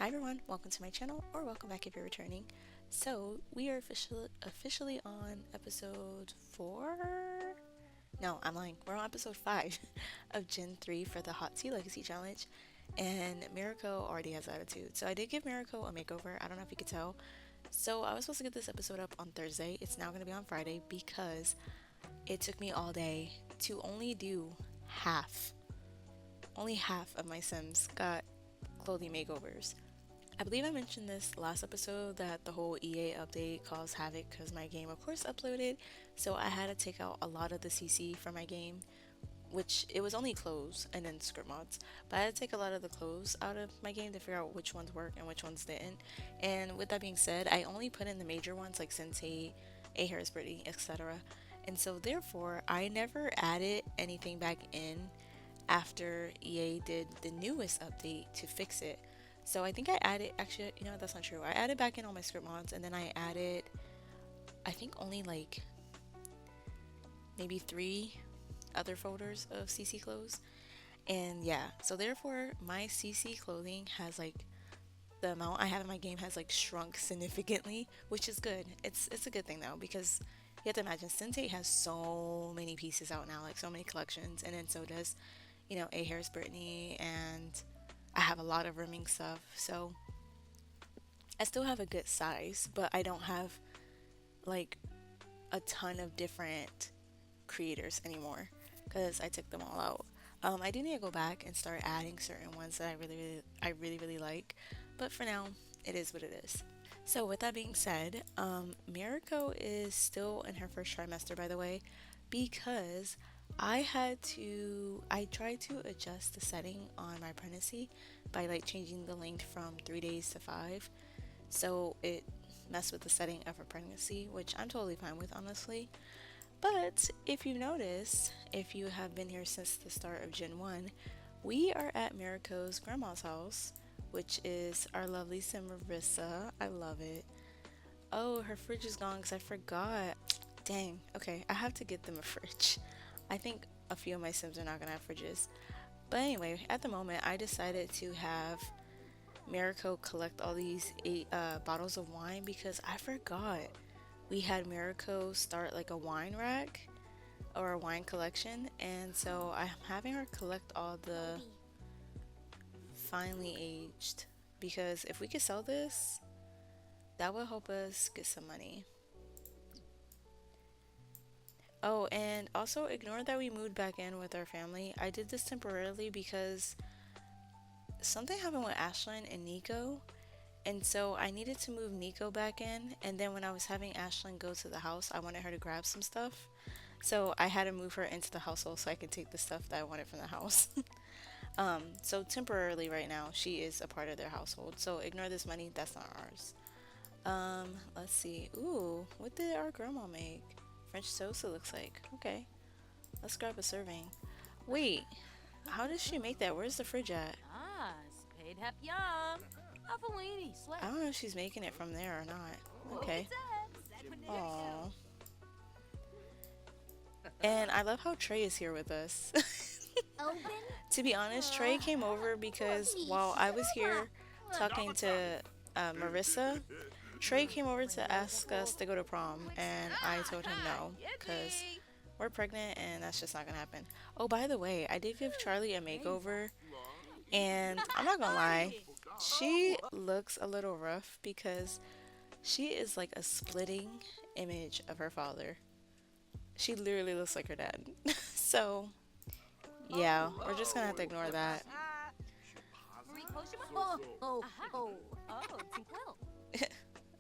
Hi everyone, welcome to my channel, or welcome back if you're returning. So, we are officially on episode 4? No, I'm lying. We're on episode 5 of Gen 3 for the Hot Tea Legacy Challenge. And Mirako already has attitude. So I did give Mirako a makeover. I don't know if you could tell. So I was supposed to get this episode up on Thursday. It's now going to be on Friday because it took me all day to only do half. Only half of my Sims got clothing makeovers. I believe I mentioned this last episode that the whole EA update caused havoc because my game, of course, uploaded. So I had to take out a lot of the CC from my game, which it was only clothes and then script mods. But I had to take a lot of the clothes out of my game to figure out which ones worked and which ones didn't. And with that being said, I only put in the major ones like Sensei, A Harris Birdie, etc. And so therefore, I never added anything back in after EA did the newest update to fix it. So I think I added, actually, you know, that's not true. I added back in all my script mods and then I added, I think only like maybe 3 other folders of CC clothes. And yeah, so therefore my CC clothing has like, the amount I have in my game has like shrunk significantly, which is good. It's a good thing though, because you have to imagine Sensei has so many pieces out now, like so many collections, and then so does, you know, A Harris Brittany, and I have a lot of rimming stuff. So I still have a good size, but I don't have like a ton of different creators anymore because I took them all out. I do need to go back and start adding certain ones that I really like, but for now, it is what it is. So with that being said, Mirako is still in her first trimester, by the way, because I tried to adjust the setting on my pregnancy by like changing the length from 3 days to 5. So it messed with the setting of her pregnancy, which I'm totally fine with, honestly. But if you notice, if you have been here since the start of Gen 1, we are at Mirako's grandma's house, which is our lovely sim Marissa. I love it. Oh, her fridge is gone because I forgot. Dang. Okay, I have to get them a fridge. I think a few of my Sims are not gonna have fridges. But anyway, at the moment, I decided to have Mirako collect all these 8 bottles of wine because I forgot we had Mirako start like a wine rack or a wine collection, and so I'm having her collect all the finely aged because if we could sell this, that would help us get some money. Oh, and also ignore that we moved back in with our family. I did this temporarily because something happened with Ashlyn and Nico, and so I needed to move Nico back in, and then when I was having Ashlyn go to the house, I wanted her to grab some stuff. So I had to move her into the household so I could take the stuff that I wanted from the house. So temporarily right now, she is a part of their household. So ignore this money, that's not ours. Let's see. Ooh, what did our grandma make? French toast, it looks like. Okay, let's grab a serving. Wait, how does she make that? Where's the fridge at? Ah, spade hep yum. Avalini, I don't know if she's making it from there or not. Okay. Aww. And I love how Trey is here with us. To be honest, Trey came over because while I was here talking to Marissa, Trey came over to ask us to go to prom, and I told him no because we're pregnant and that's just not gonna happen. Oh, by the way, I did give Charlie a makeover, and I'm not gonna lie, she looks a little rough because she is like a splitting image of her father. She literally looks like her dad. So, yeah, we're just gonna have to ignore that. Oh, oh, oh, oh, tinkwell.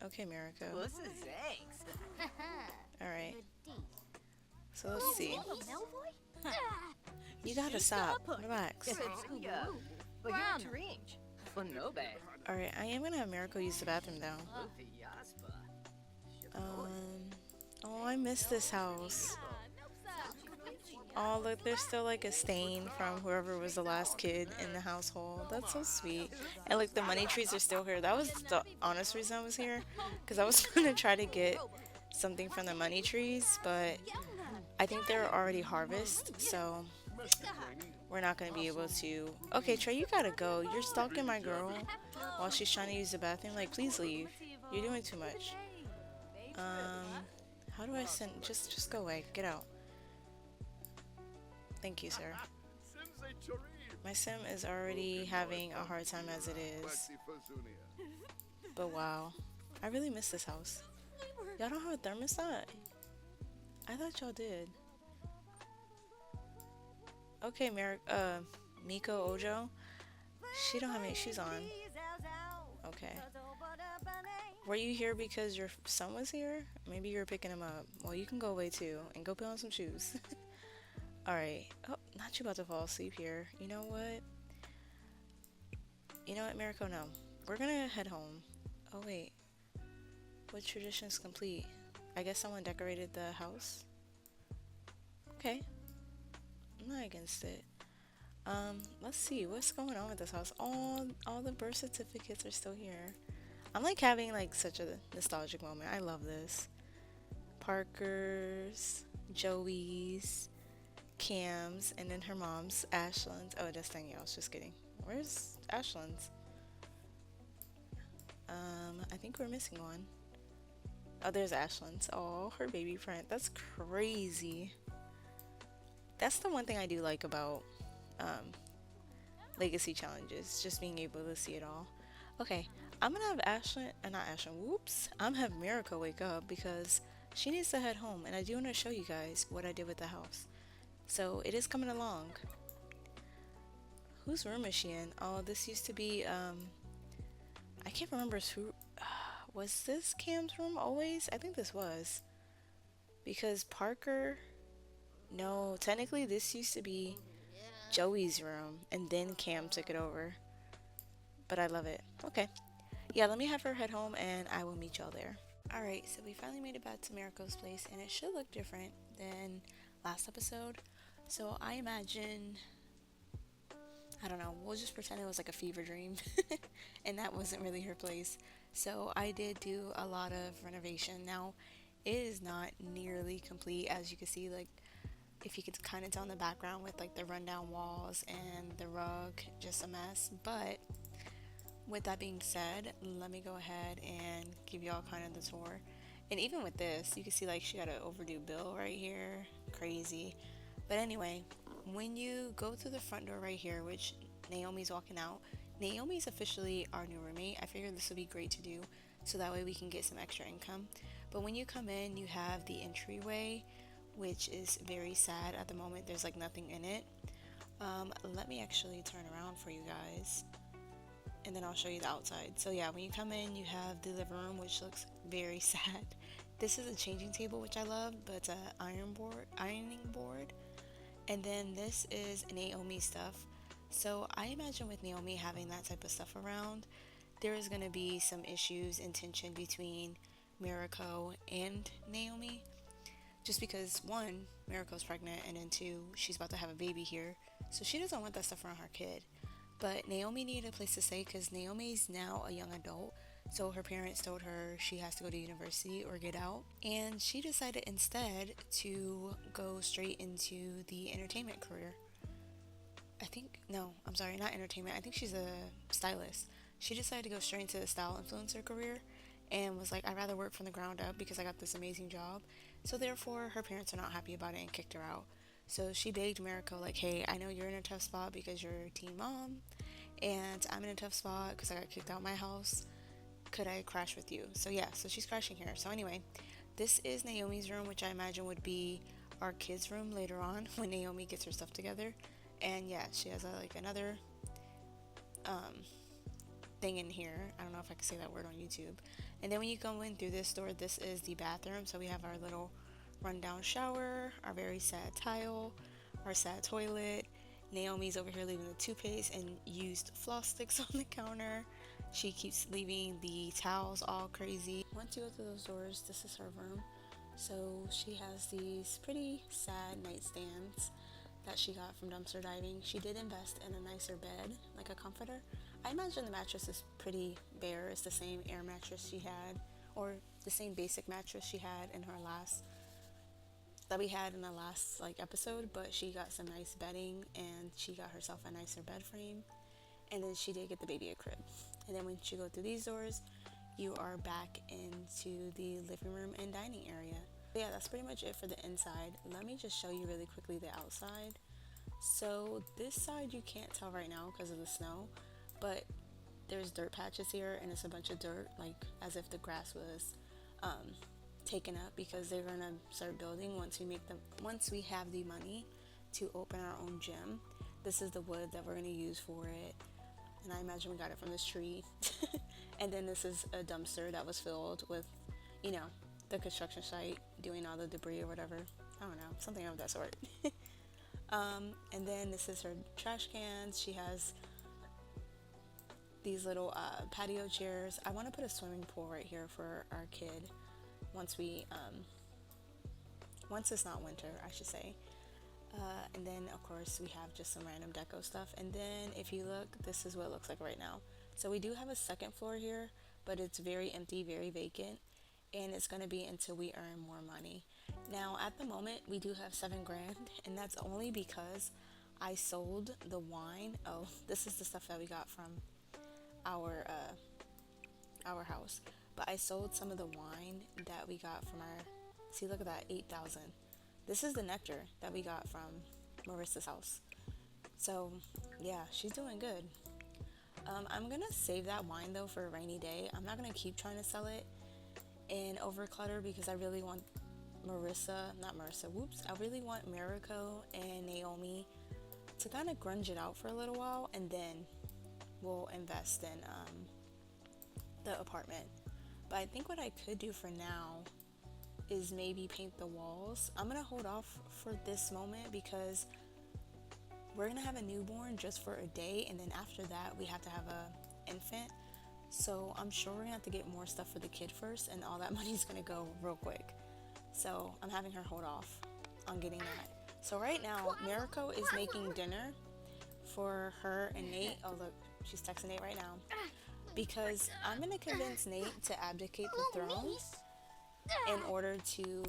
Okay, Mirako. This is eggs. Alright, so let's see. You gotta stop. Relax. Alright, I am gonna have Mirako use the bathroom though. Oh, I miss this house. Oh, look, there's still like a stain from whoever was the last kid in the household. That's so sweet. And like the money trees are still here. That was the honest reason I was here. Because I was gonna try to get something from the money trees, but I think they're already harvested. So we're not gonna be able to. Okay, Trey, you gotta go. You're stalking my girl while she's trying to use the bathroom. Like, please leave. You're doing too much. Um, how do I send? Just go away. Get out. Thank you, sir. My sim is already having a hard time as it is. But wow, I really miss this house. Y'all don't have a thermostat? I thought y'all did. Okay, Miko Ojo. She don't have any shoes on. Okay. Were you here because your son was here? Maybe you were picking him up. Well, you can go away too and go put on some shoes. Alright. Oh, not you about to fall asleep here. You know what? You know what, Mariko? No. We're gonna head home. Oh, wait. What tradition's complete? I guess someone decorated the house? Okay. I'm not against it. Let's see. What's going on with this house? All the birth certificates are still here. I'm like having like such a nostalgic moment. I love this. Parker's, Joey's, Cam's, and then her mom's, Ashland's. Oh, that's Danielle's. Just kidding. Where's Ashland's? I think we're missing one. Oh, there's Ashland's. Oh, her baby print. That's crazy. That's the one thing I do like about um, legacy challenges, just being able to see it all. Okay, I'm gonna have Ashlyn, not Ashlyn, whoops. I'm gonna have Miracle wake up because she needs to head home, and I do want to show you guys what I did with the house. So it is coming along. Whose room is she in? Oh, this used to be, I can't remember who, was this Cam's room always? I think this was. Because Parker, no, technically this used to be Joey's room, and then Cam took it over. But I love it. Okay. Yeah, let me have her head home, and I will meet y'all there. Alright, so we finally made it back to Miracle's place, and it should look different than last episode. So I imagine, I don't know, we'll just pretend it was like a fever dream, and that wasn't really her place. So I did do a lot of renovation. Now, it is not nearly complete, as you can see, like, if you could kind of tell in the background with like the rundown walls and the rug, just a mess. But with that being said, let me go ahead and give y'all kind of the tour. And even with this, you can see like she got an overdue bill right here. Crazy. But anyway, when you go through the front door right here, which Naomi's walking out, Naomi's officially our new roommate. I figured this would be great to do so that way we can get some extra income. But when you come in, you have the entryway, which is very sad at the moment. There's like nothing in it. Let me actually turn around for you guys, and then I'll show you the outside. So yeah, when you come in, you have the living room, which looks very sad. This is a changing table, which I love, but it's a ironing board. And then this is Naomi stuff. So I imagine with Naomi having that type of stuff around, there is going to be some issues and tension between Mirako and Naomi. Just because, one, Miracle's pregnant, and then two, she's about to have a baby here. So she doesn't want that stuff around her kid. But Naomi needed a place to stay because Naomi's now a young adult. So her parents told her she has to go to university or get out. And she decided instead to go straight into the entertainment career. I think, no, I'm sorry, not entertainment. I think she's a stylist. She decided to go straight into the style influencer career and was like, I'd rather work from the ground up because I got this amazing job. So therefore, her parents are not happy about it and kicked her out. So she begged Mariko, like, hey, I know you're in a tough spot because you're a teen mom, and I'm in a tough spot because I got kicked out of my house. Could I crash with you? So yeah, so she's crashing here. So anyway, this is Naomi's room, which I imagine would be our kids' room later on when Naomi gets her stuff together. And yeah, she has like another thing in here. I don't know if I can say that word on YouTube. And then when you go in through this door, this is the bathroom. So we have our little rundown shower, our very sad tile, our sad toilet. Naomi's over here leaving the toothpaste and used floss sticks on the counter. She keeps leaving the towels all crazy. Once you go through those doors, this is her room. So she has these pretty sad nightstands that she got from dumpster diving. She did invest in a nicer bed, like a comforter. I imagine the mattress is pretty bare. It's the same air mattress she had, or the same basic mattress she had in her last that we had in the last like episode, but she got some nice bedding and she got herself a nicer bed frame, and then she did get the baby a crib. And then once you go through these doors, you are back into the living room and dining area. Yeah, that's pretty much it for the inside. Let me just show you really quickly the outside. So this side you can't tell right now because of the snow, but there's dirt patches here and it's a bunch of dirt, like as if the grass was um, taken up, because they're gonna start building once we have the money to open our own gym. This is the wood that we're gonna use for it, and I imagine we got it from this tree. And then this is a dumpster that was filled with, you know, the construction site doing all the debris or whatever. I don't know, something of that sort. And then this is her trash cans. She has these little patio chairs. I want to put a swimming pool right here for our kid once once it's not winter, I should say. And then of course we have just some random deco stuff. And then if you look, this is what it looks like right now. So we do have a second floor here, but it's very empty, very vacant, and it's going to be until we earn more money. Now at the moment we do have 7 grand, and that's only because I sold the wine. Oh, this is the stuff that we got from our house, but I sold some of the wine that we got from our, see, look at that, 8,000. This is the nectar that we got from Marissa's house. So yeah, she's doing good. I'm gonna save that wine though for a rainy day. I'm not gonna keep trying to sell it in overclutter because I really want I really want Mariko and Naomi to kind of grunge it out for a little while, and then we'll invest in the apartment. But I think what I could do for now is maybe paint the walls. I'm gonna hold off for this moment because we're gonna have a newborn just for a day, and then after that we have to have a infant. So I'm sure we're gonna have to get more stuff for the kid first, and all that money's gonna go real quick. So I'm having her hold off on getting that. So right now Mariko is making dinner for her and Nate. Oh look, she's texting Nate right now, because I'm gonna convince Nate to abdicate the throne in order to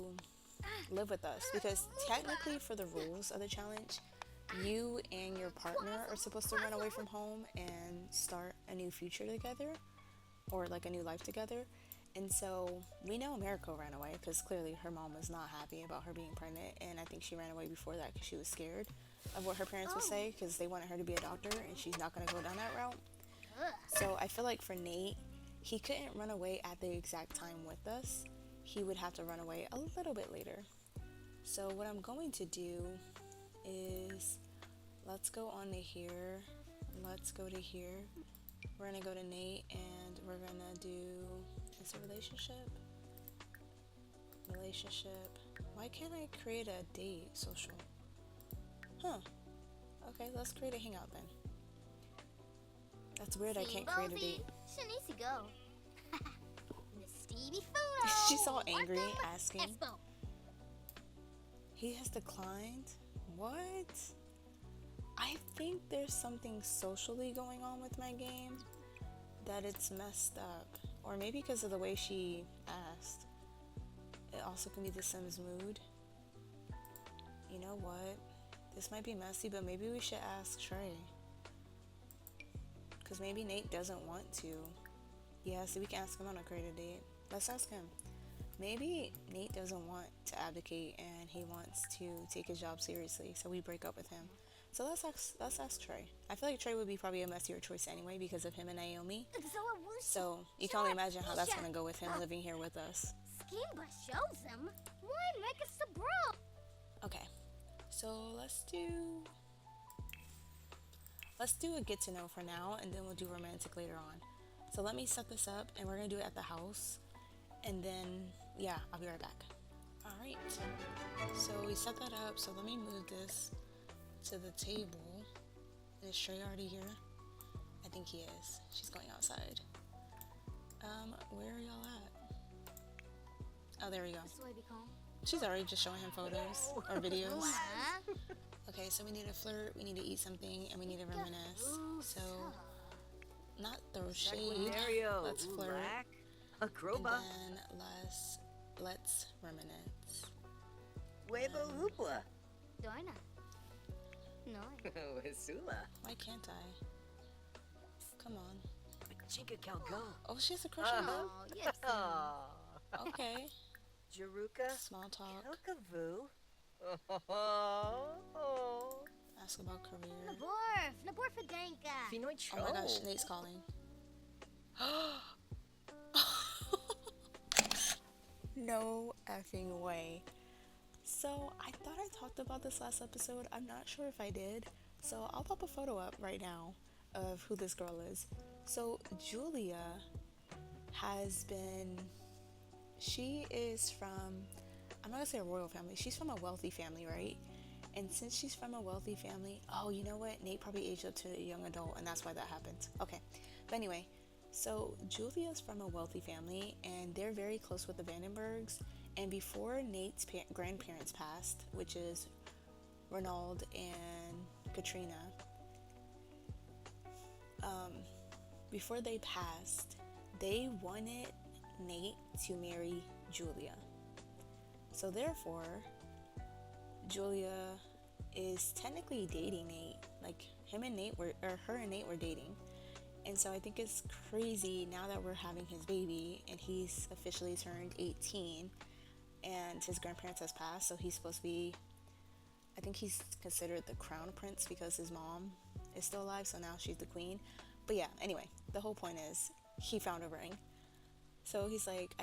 live with us, because technically for the rules of the challenge, you and your partner are supposed to run away from home and start a new future together, or like a new life together. And so we know Mariko ran away because clearly her mom was not happy about her being pregnant, and I think she ran away before that because she was scared of what her parents would say, because they wanted her to be a doctor and she's not going to go down that route. So I feel like for Nate, he couldn't run away at the exact time with us. He would have to run away a little bit later. So what I'm going to do is, let's go on to here. Let's go to here. We're going to go to Nate and we're going to do, it's a relationship. Why can't I create a date social? Huh. Okay, let's create a hangout then. That's weird, I can't create a date. She's all angry, asking. He has declined? What? I think there's something socially going on with my game that it's messed up. Or maybe because of the way she asked. It also can be the Sims mood. You know what? This might be messy, but maybe we should ask Trey. Because maybe Nate doesn't want to. Yeah, so we can ask him on a creative date. Let's ask him. Maybe Nate doesn't want to abdicate and he wants to take his job seriously, so we break up with him. So let's ask Trey. I feel like Trey would be probably a messier choice anyway because of him and Naomi. So you can only imagine how that's gonna go with him living here with us. Okay, so let's do a get to know for now, and then we'll do romantic later on. So let me set this up, and we're gonna do it at the house, and then yeah, I'll be right back. All right, so we set that up. So let me move this to the table. Is Trey already here? I think he is. She's going outside. Where are y'all at? Oh, there we go. She's already just showing him photos or videos. Okay, so we need to flirt, we need to eat something, and we need to reminisce. So, not throw shade. Let's flirt. And then let's reminisce. Huevo hoopla. Dorna. No. Hesula. Why can't I? Come on. Chinka Calgo. Oh, she has a crush on him? Oh, yes. Oh. Okay. Jaruka. Small talk. Kelkavu. Oh. Ask about career. Nabor Fadanka. Finoy Oh my gosh, Nate's calling. No effing way. So, I thought I talked about this last episode. I'm not sure if I did. So, I'll pop a photo up right now of who this girl is. So, Julia has been. She is from. I'm not gonna say a royal family. She's from a wealthy family, right? And since she's from a wealthy family, oh, you know what? Nate probably aged up to a young adult, and that's why that happened. Okay. But anyway, so Julia's from a wealthy family, and they're very close with the Vandenbergs. And before Nate's grandparents passed, which is Ronald and Katrina, before they passed, they wanted Nate to marry Julia. So therefore, Julia is technically dating Nate. Like her and Nate were dating. And so I think it's crazy now that we're having his baby and he's officially turned 18 and his grandparents has passed, so he's supposed to be, I think he's considered the crown prince because his mom is still alive, so now she's the queen. But yeah, anyway, the whole point is he found a ring. So he's like,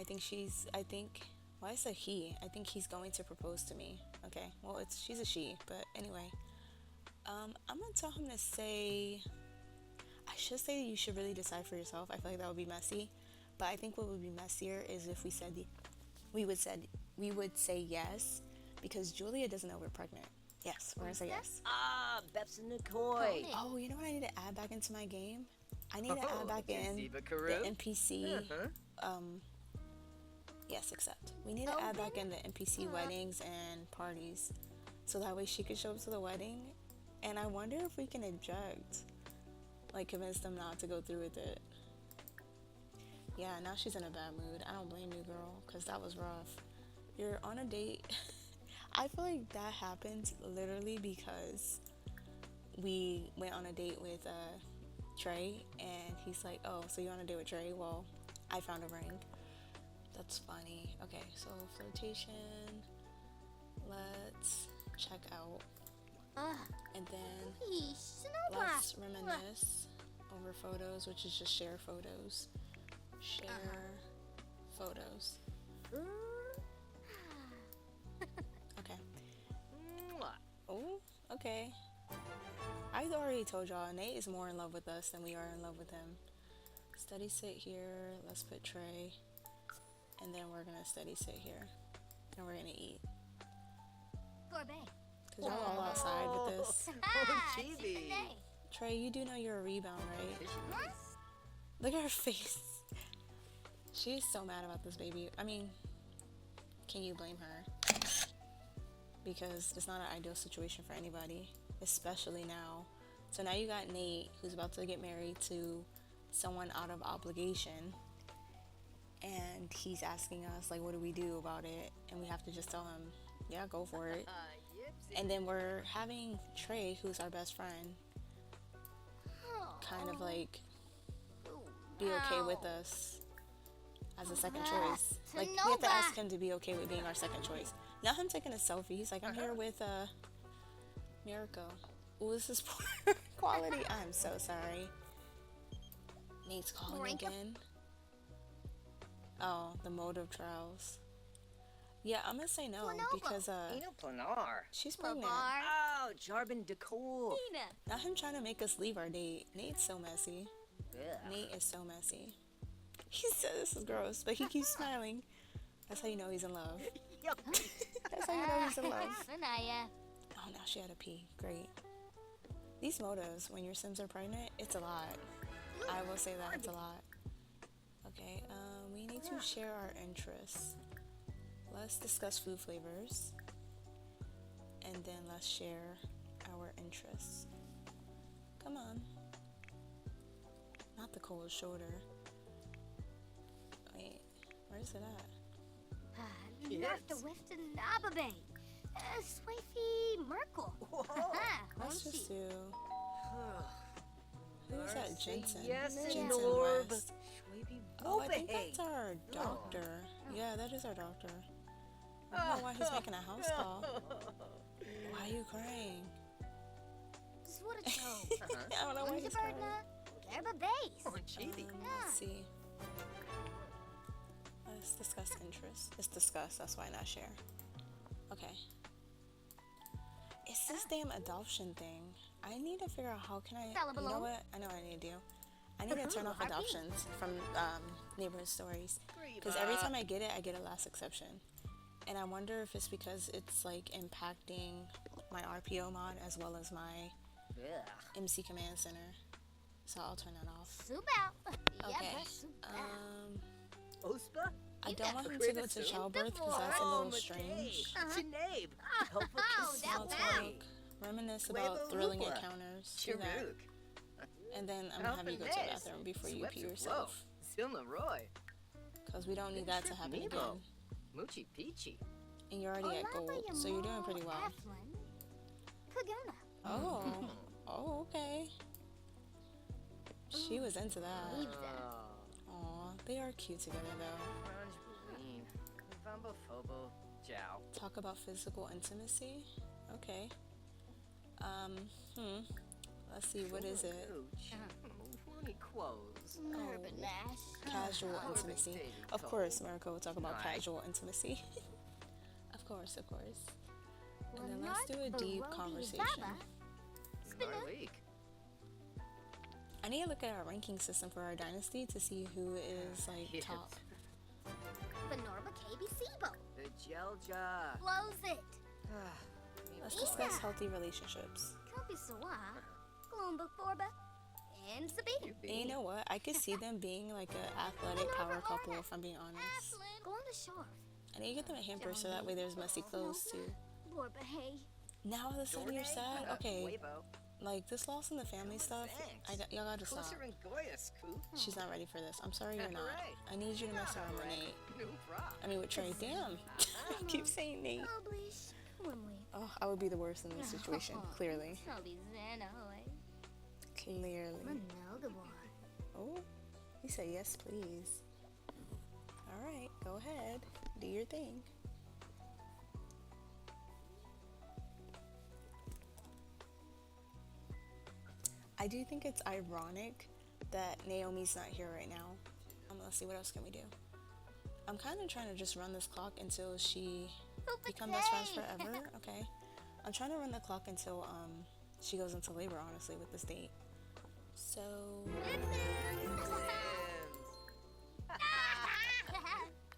why is it he? I think he's going to propose to me. Okay, well, she's a she, but anyway. I'm gonna tell him to say, I should say you should really decide for yourself. I feel like that would be messy. But I think what would be messier is if we would say yes, because Julia doesn't know we're pregnant. Yes, we're gonna say yes. Ah, Beps and Nikoi. Oh, you know what I need to add back into my game? I need to add back in the NPC. Yes, accept. We need to add back in the NPC weddings and parties, so that way she could show up to the wedding. And I wonder if we can object, like convince them not to go through with it. Yeah, now she's in a bad mood. I don't blame you, girl, because that was rough. You're on a date. I feel like that happened literally because we went on a date with Trey, and he's like, oh, so you're on a date with Trey? Well, I found a ring. That's funny. Okay, so flirtation. Let's check out. And then let's reminisce over photos, which is just share photos. Share photos. Okay. Oh, okay. I already told y'all, Nate is more in love with us than we are in love with him. Steady sit here. Let's put Trey. And then we're gonna steady sit here. And we're gonna eat. Because y'all all outside with this. Chibi. Trey, you do know you're a rebound, right? Look at her face. She's so mad about this baby. I mean, can you blame her? Because it's not an ideal situation for anybody, especially now. So now you got Nate, who's about to get married to someone out of obligation. And he's asking us, like, what do we do about it? And we have to just tell him, yeah, go for it. And then we're having Trey, who's our best friend, kind of like be okay with us as a second choice. Like, we have to ask him to be okay with being our second choice. Not him taking a selfie. He's like, I'm here with Mirko. Ooh, this is poor quality. I'm so sorry. Nate's calling again. Oh, the motive trials. Yeah, I'm gonna say no because Planar. she's pregnant. Oh, Jarbin Decor. Not him trying to make us leave our date. Nate's so messy. Yeah. Nate is so messy. He said this is gross, but he keeps smiling. That's how you know he's in love. That's how you know he's in love. Oh, now she had a pee. Great. These motives, when your Sims are pregnant, it's a lot. I will say that it's a lot. Okay, we need to share our interests. Let's discuss food flavors. And then let's share our interests. Come on. Not the cold shoulder. Wait, where is it at? Swifty Merkel. Whoa. Let's just do. Who's that? Mercy, Jensen. yes, Jensen Norb. West. Schwaby Oh, I think Wolfehey. that's our doctor. Yeah, that is our doctor. I don't know why he's making a house call. Why are you crying? Just what a joke. I don't know why he's crying. Gerba base. Oh, cheaty. Let's see. Let's discuss interests. It's discuss, that's why not share. Okay. It's this damn adoption thing. I need to figure out how can I, you know what? I know what I need to do. I need to turn off adoptions from neighborhood stories. Because every time I get it, I get a last exception. And I wonder if it's because it's like impacting my RPO mod as well as my MC command center. So I'll turn that off. Subao. Okay. Ospa? I don't want him to go to childbirth because that's a little strange. Janabe. Oh, Small that talk. Reminisce about thrilling Lupa. encounters. Do that. Chiruk. And then I'm gonna have you go to the bathroom before you pee yourself. Silna Roy. Because we don't need that to happen again. Moochie Peachy. And you're already at gold, so you're doing pretty well. Kaguna. Oh. Oh, okay. She was into that. Aw, they are cute together though. Ranjbuleen. Vamba Phobo. Jow. Talk about physical intimacy. Okay. Let's see, what is it? Horny quos. Casual intimacy. Of course, Mariko will talk about casual intimacy. Of course, of course. And then let's do a deep conversation. Marleek. I need to look at our ranking system for our dynasty to see who is like Yes. top. Benorba KB Sibo. The Jelja. Close it. Let's discuss healthy relationships. Kopi Sawa. Gloomba Forba. And Sabi. And you know what? I could see them being like an athletic power couple if I'm being honest. Go on the shore. I need to get them a hamper so that way there's messy clothes too. Borba Hey. Now all of a sudden you're sad? Okay, Huevo. like this loss in the family stuff, y'all gotta stop. Closer and Goyas, Coop. She's not ready for this. I'm sorry you're not. Alright. I need you to mess around with Nate. No problem. I mean with Trey. Damn. I keep saying Nate. Publish. When we. Oh, I would be the worst in this situation. Clearly. Probably Zanoy. Clearly. Manoga boy. Oh, he said yes, please. Alright, go ahead. Do your thing. I do think it's ironic that Naomi's not here right now. Let's see, what else can we do? I'm kind of trying to just run this clock until she become best friends forever. Okay. I'm trying to run the clock until she goes into labor, honestly, with this date. So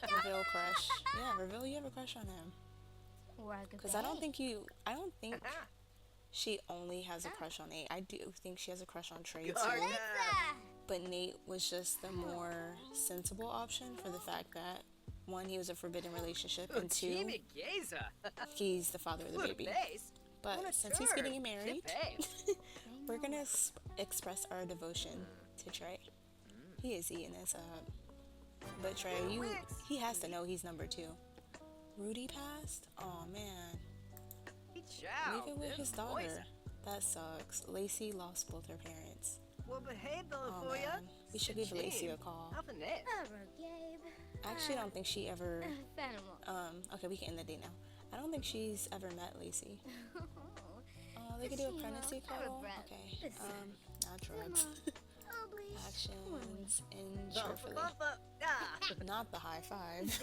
Reveal crush. Yeah, Reveal, you have a crush on him. Because I don't think she only has a crush on Nate. I do think she has a crush on Trey too. But Nate was just the more sensible option for the fact that one, he was a forbidden relationship, and two, he's the father of the baby. But since he's getting married, we're gonna express our devotion to Trey. He is eating this up. But Trey, he has to know he's number 2. Rudy passed? Oh man. Leave it with his daughter. That sucks. Lacey lost both her parents. Well, but hey, Oh man. We should give Lacey a call. I actually don't think she ever okay, we can end the date now. I don't think she's ever met Lacey. They could do a pregnancy call? Okay. Not drugs. Actions in cheerfully. Not the high five.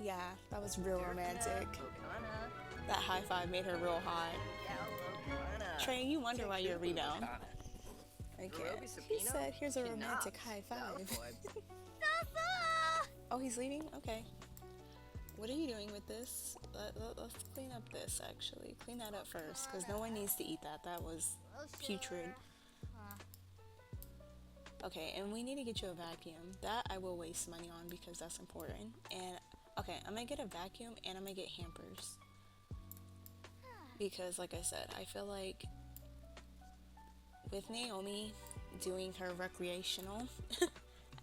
Yeah, that was real romantic. That high five made her real hot. Trey, you wonder why you're a rebound. Okay. He said, here's a romantic high five. Oh, he's leaving? Okay. What are you doing with this? Let's clean up this, actually. Clean that up first, because no one needs to eat that. That was putrid. Okay, and we need to get you a vacuum. That I will waste money on because that's important. And, okay, I'm going to get a vacuum and I'm going to get hampers. Because, like I said, I feel like with Naomi doing her recreational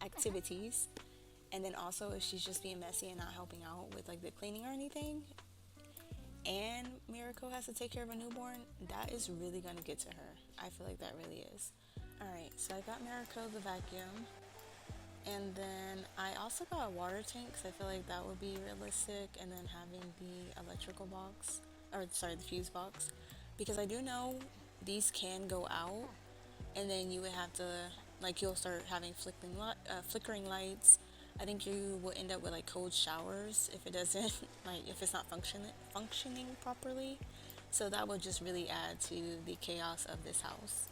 activities And then also if she's just being messy and not helping out with like the cleaning or anything, and Miracle has to take care of a newborn, that is really gonna get to her. I feel like that really is. Alright, so I got Miracle the vacuum. And then I also got a water tank because I feel like that would be realistic. And then having the electrical box, or sorry, the fuse box. Because I do know these can go out. And then you would have to, like, you'll start having flickering lights. I think you will end up with like cold showers if it doesn't, like, if it's not functioning properly. So that would just really add to the chaos of this house.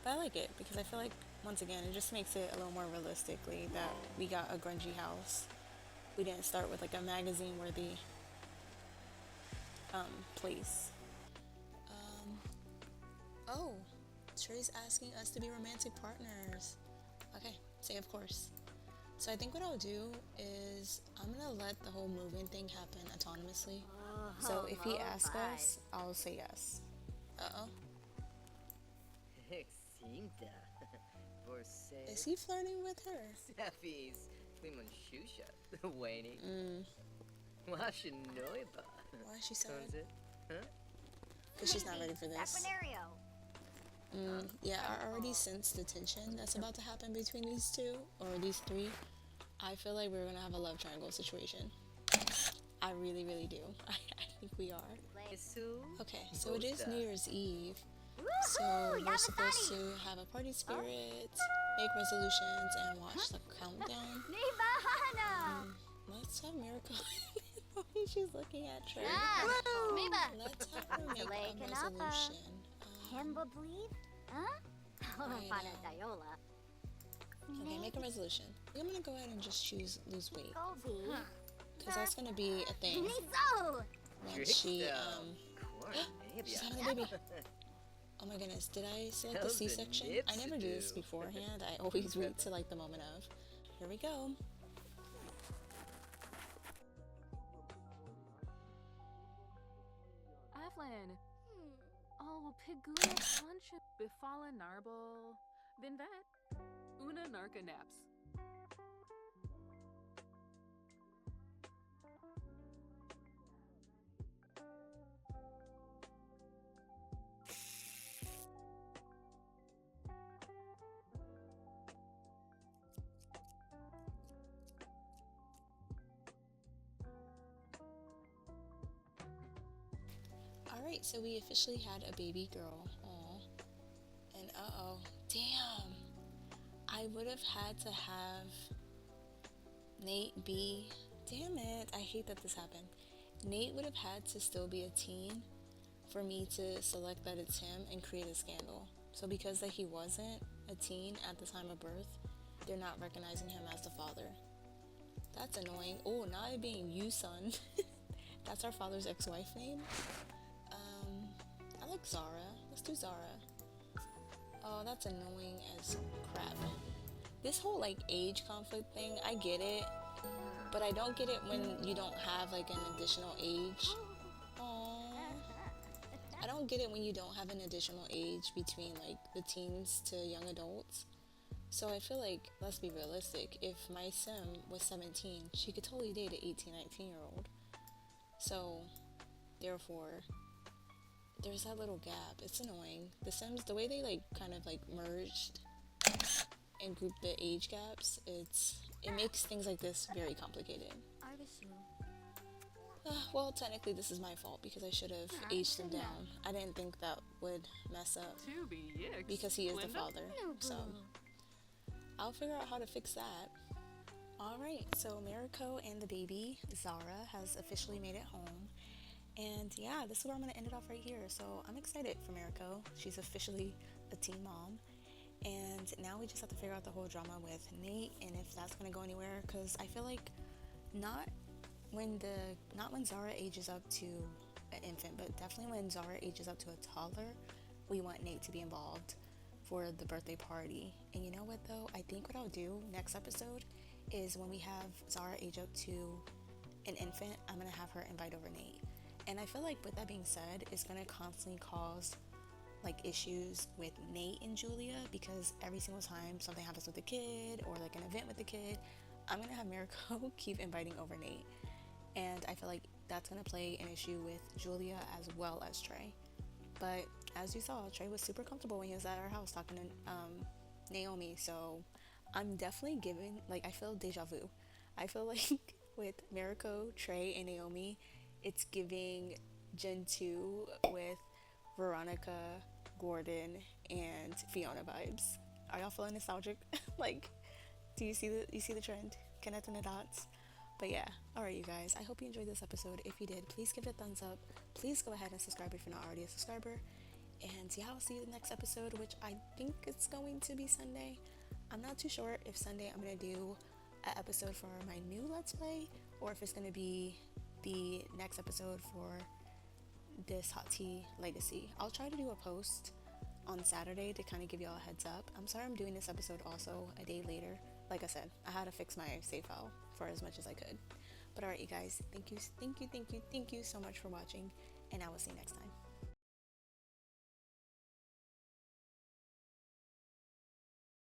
But I like it because I feel like, once again, it just makes it a little more realistically that we got a grungy house. We didn't start with like a magazine worthy place. Oh, Trey's asking us to be romantic partners. Okay, say of course. So I think what I'll do is I'm gonna let the whole move-in thing happen autonomously. So if he asks us, I'll say yes. Uh-oh. Extinta. Você. Is he flirting with her? Safis. Climon Shusha. Waiting. Washa noiba. Why is she sad? Sounds it? Huh? Because she's not ready for this. Saponario. Yeah, I already sense the tension that's about to happen between these two, or these three. I feel like we're gonna have a love triangle situation. I really, really do. I think we are. Isu. Okay, so it is New Year's Eve. So Woohoo! we're supposed to have a party spirit, make resolutions, and watch the countdown. Nibahana. Let's have Miracle. She's looking at Trey. Miba. Let's have her make Delay a Kanapa. resolution. Himba bleed? Huh? Right, Pana Diola. Okay, make a resolution. I'm gonna go ahead and just choose lose weight. Goldie. Because that's gonna be a thing Nizo. when she, Maybe. she's having a baby. Oh my goodness, did I select the How's the C-section? I nips never do this do? beforehand. I always wait till like the moment of. Here we go. Evelyn. Oh, Piguna Concha Bifala Narble. Vinvet. Una Narca Naps. Alright, so we officially had a baby girl. Aw. And uh-oh. Damn. I would have had to have Nate be... Damn it. I hate that this happened. Nate would have had to still be a teen for me to select that it's him and create a scandal. So because that he wasn't a teen at the time of birth, they're not recognizing him as the father. That's annoying. Oh, not it being you, son. That's our father's ex-wife name. I like Zara. Let's do Zara. Oh, that's annoying as crap. This whole like age conflict thing, I get it, but I don't get it when you don't have like an additional age. Aww. I don't get it when you don't have an additional age between like the teens to young adults. So I feel like, let's be realistic, if my sim was 17, she could totally date an 18, 19-year-old. So, therefore, there's that little gap. It's annoying. The Sims, the way they like kind of like merged and grouped the age gaps, it makes things like this very complicated. Well, technically this is my fault because I should have aged him down. I didn't think that would mess up because he is the father. So, I'll figure out how to fix that. Alright, so Mariko and the baby, Zara, has officially made it home. And yeah, this is where I'm going to end it off right here. So I'm excited for Mariko. She's officially a teen mom. And now we just have to figure out the whole drama with Nate and if that's going to go anywhere. Because I feel like not when Zara ages up to an infant, but definitely when Zara ages up to a toddler, we want Nate to be involved for the birthday party. And you know what though? I think what I'll do next episode is when we have Zara age up to an infant, I'm going to have her invite over Nate. And I feel like with that being said, it's going to constantly cause like issues with Nate and Julia, because every single time something happens with the kid or like an event with the kid, I'm gonna have Mirko keep inviting over Nate. And I feel like that's gonna play an issue with Julia as well as Trey. But as you saw, Trey was super comfortable when he was at our house talking to Naomi. So I'm definitely giving, like, I feel deja vu. I feel like with Mirko, Trey, and Naomi, it's giving Gen 2 with Veronica, Gordon, and Fiona vibes. Are y'all feeling nostalgic? Like, do you see the trend? Connecting the dots? But yeah, alright, you guys. I hope you enjoyed this episode. If you did, please give it a thumbs up. Please go ahead and subscribe if you're not already a subscriber. And yeah, I'll see you in the next episode, which I think it's going to be Sunday. I'm not too sure if Sunday I'm going to do an episode for my new Let's Play, or if it's going to be the next episode for this Hot Tea Legacy. I'll try to do a post on Saturday to kind of give y'all a heads up. I'm sorry I'm doing this episode also a day later. Like I said, I had to fix my save file for as much as I could. But alright, you guys, thank you so much for watching, and I will see you next time.